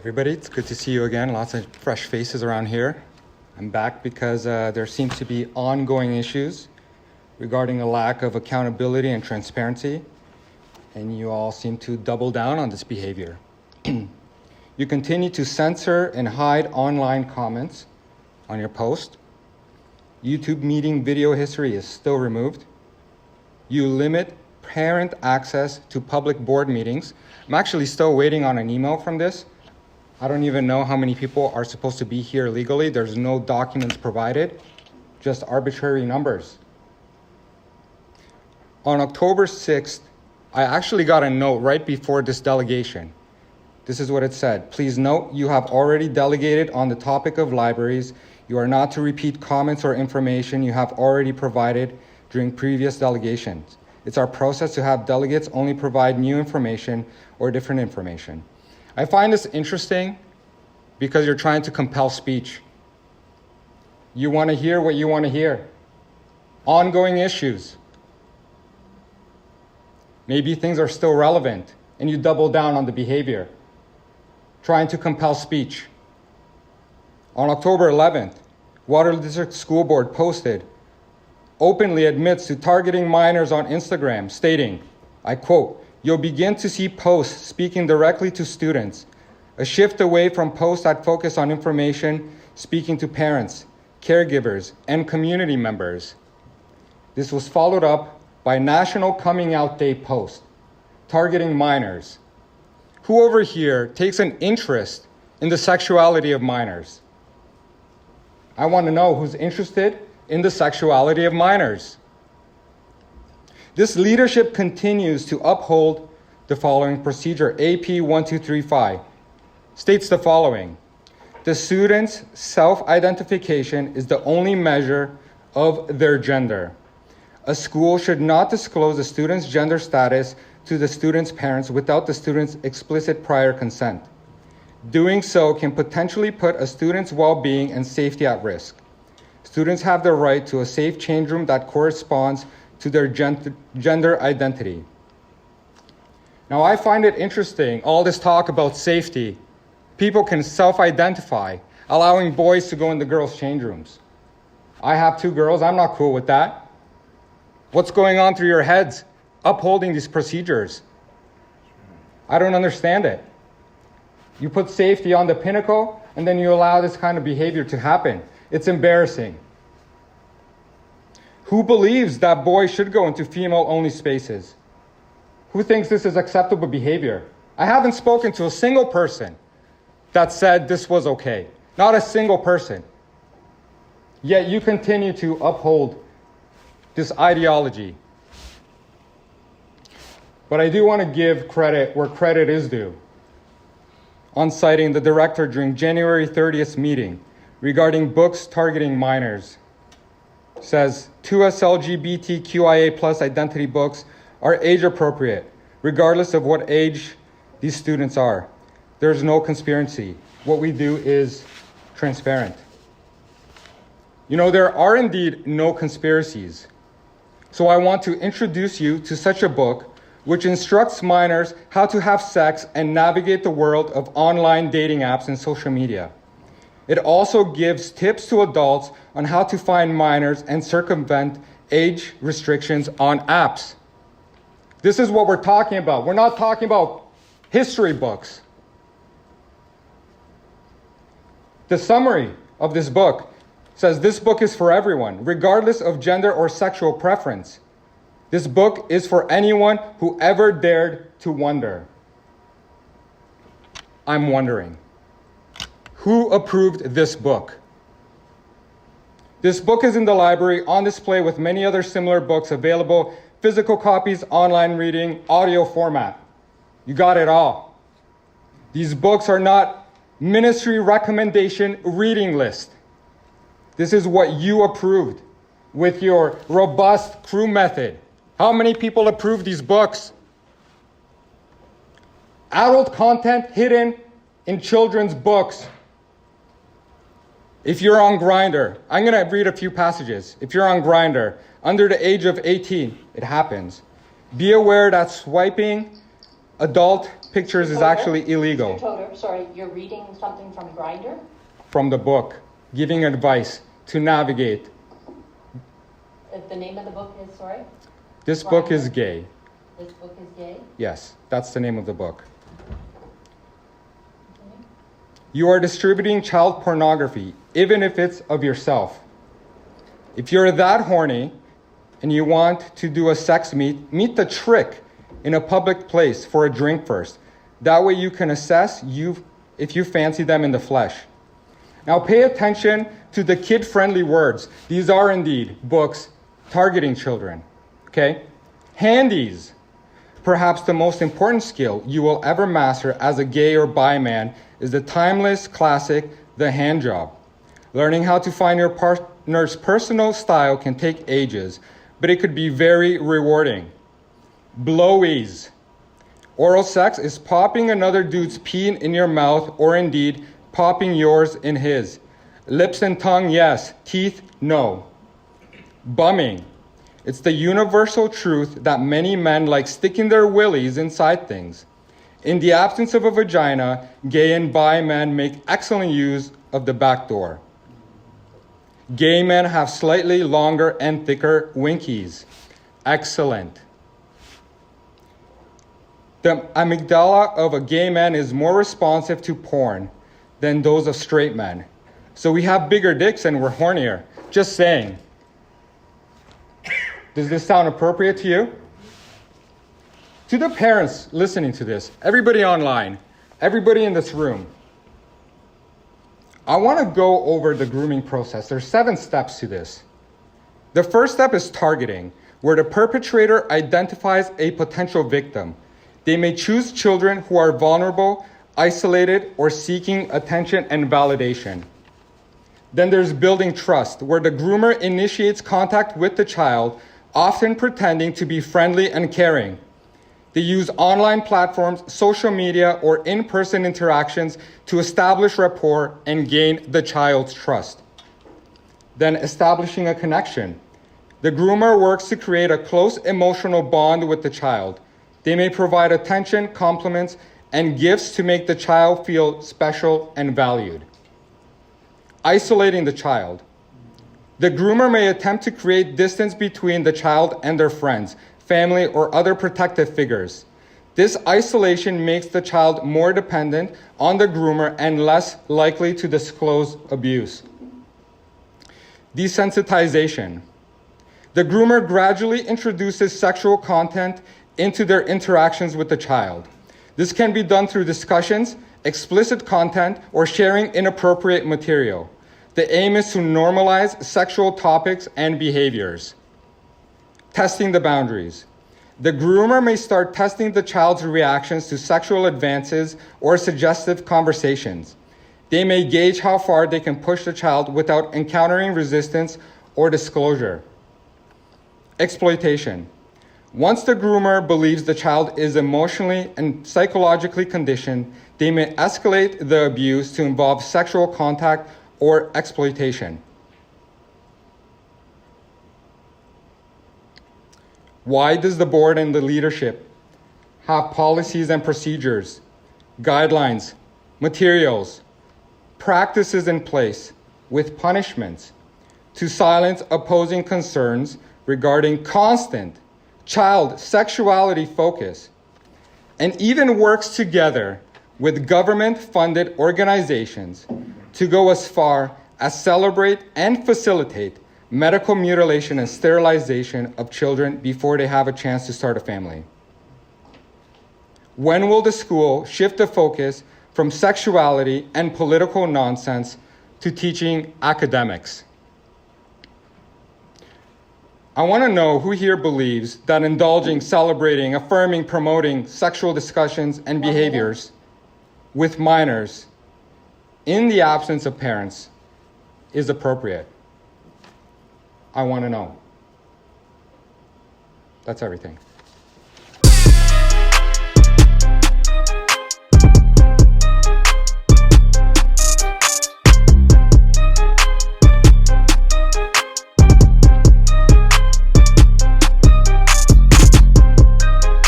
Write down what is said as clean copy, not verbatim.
everybody. It's good to see you again. Lots of fresh faces around here. I'm back because there seems to be ongoing issues regarding a lack of accountability and transparency, and you all seem to double down on this behavior. You continue to censor and hide online comments on your post. YouTube meeting video history is still removed. You limit parent access to public board meetings. I'm actually still waiting on an email from this. I don't even know how many people are supposed to be here legally. There's no documents provided, just arbitrary numbers. On October 6th, I actually got a note right before this delegation. This is what it said. Please note, you have already delegated on the topic of libraries. You are not to repeat comments or information you have already provided during previous delegations. It's our process to have delegates only provide new information or different information. I find this interesting because you're trying to compel speech. You want to hear what you want to hear. Ongoing issues. Maybe things are still relevant and you double down on the behavior. Trying to compel speech. On October 11th, Waterloo District School Board posted, openly admits to targeting minors on Instagram, stating, I quote, "You'll begin to see posts speaking directly to students, a shift away from posts that focus on information speaking to parents, caregivers, and community members." This was followed up by National Coming Out Day post, targeting minors. Who over here takes an interest in the sexuality of minors? I want to know who's interested in the sexuality of minors. This leadership continues to uphold the following procedure. AP 1235 states the following. The student's self-identification is the only measure of their gender. A school should not disclose a student's gender status to the student's parents without the student's explicit prior consent. Doing so can potentially put a student's well-being and safety at risk. Students have the right to a safe change room that corresponds to their gender identity. Now, I find it interesting, all this talk about safety. People can self-identify, allowing boys to go in the girls' change rooms. I have 2 girls, I'm not cool with that. What's going on through your heads upholding these procedures? I don't understand it. You put safety on the pinnacle, and then you allow this kind of behavior to happen. It's embarrassing. Who believes that boys should go into female-only spaces? Who thinks this is acceptable behavior? I haven't spoken to a single person that said this was okay. Not a single person. Yet you continue to uphold this ideology. But I do want to give credit where credit is due. On citing the director during January 30th meeting regarding books targeting minors, says 2S LGBTQIA plus identity books are age appropriate, regardless of what age these students are. There's no conspiracy. What we do is transparent. You know, there are indeed no conspiracies. So I want to introduce you to such a book which instructs minors how to have sex and navigate the world of online dating apps and social media. It also gives tips to adults on how to find minors and circumvent age restrictions on apps. This is what we're talking about. We're not talking about history books. The summary of this book says this book is for everyone, regardless of gender or sexual preference. This book is for anyone who ever dared to wonder. I'm wondering, who approved this book? This book is in the library on display with many other similar books available, physical copies, online reading, audio format. You got it all. These books are not ministry recommendation reading list. This is what you approved with your robust crew method. How many people approved these books? Adult content hidden in children's books. If you're on Grindr, I'm going to read a few passages. If you're on Grindr, under the age of 18, it happens. Be aware that swiping Adult pictures is actually illegal. Mr. Todor, sorry, you're reading something from Grindr? From the book, giving advice to navigate. The name of the book is, sorry? This book is gay. This book is gay? Yes, that's the name of the book. You are distributing child pornography, even if it's of yourself. If you're that horny and you want to do a sex meet the trick in a public place for a drink first. That way you can assess if you fancy them in the flesh. Now pay attention to the kid-friendly words. These are indeed books targeting children. Okay? Handies. Perhaps the most important skill you will ever master as a gay or bi man is the timeless classic, the hand job. Learning how to find your partner's personal style can take ages, but it could be very rewarding. Blowies. Oral sex is popping another dude's pee in your mouth, or indeed popping yours in his. Lips and tongue, yes. Teeth, no. Bumming. It's the universal truth that many men like sticking their willies inside things. In the absence of a vagina, gay and bi men make excellent use of the back door. Gay men have slightly longer and thicker winkies. Excellent. The amygdala of a gay man is more responsive to porn than those of straight men. So we have bigger dicks and we're hornier. Just saying. Does this sound appropriate to you? To the parents listening to this, everybody online, everybody in this room, I want to go over the grooming process. There's 7 steps to this. The first step is targeting, where the perpetrator identifies a potential victim. They may choose children who are vulnerable, isolated, or seeking attention and validation. Then there's building trust, where the groomer initiates contact with the child, often pretending to be friendly and caring. They use online platforms, social media, or in-person interactions to establish rapport and gain the child's trust. Then establishing a connection. The groomer works to create a close emotional bond with the child. They may provide attention, compliments, and gifts to make the child feel special and valued. Isolating the child. The groomer may attempt to create distance between the child and their friends, family, or other protective figures. This isolation makes the child more dependent on the groomer and less likely to disclose abuse. Desensitization. The groomer gradually introduces sexual content into their interactions with the child. This can be done through discussions, explicit content, or sharing inappropriate material. The aim is to normalize sexual topics and behaviors. Testing the boundaries. The groomer may start testing the child's reactions to sexual advances or suggestive conversations. They may gauge how far they can push the child without encountering resistance or disclosure. Exploitation. Once the groomer believes the child is emotionally and psychologically conditioned, they may escalate the abuse to involve sexual contact or exploitation. Why does the board and the leadership have policies and procedures, guidelines, materials, practices in place with punishments to silence opposing concerns regarding constant child sexuality focus, and even works together with government-funded organizations to go as far as celebrate and facilitate medical mutilation and sterilization of children before they have a chance to start a family? When will the school shift the focus from sexuality and political nonsense to teaching academics? I want to know who here believes that indulging, celebrating, affirming, promoting sexual discussions and behaviors with minors in the absence of parents is appropriate. I want to know. That's everything.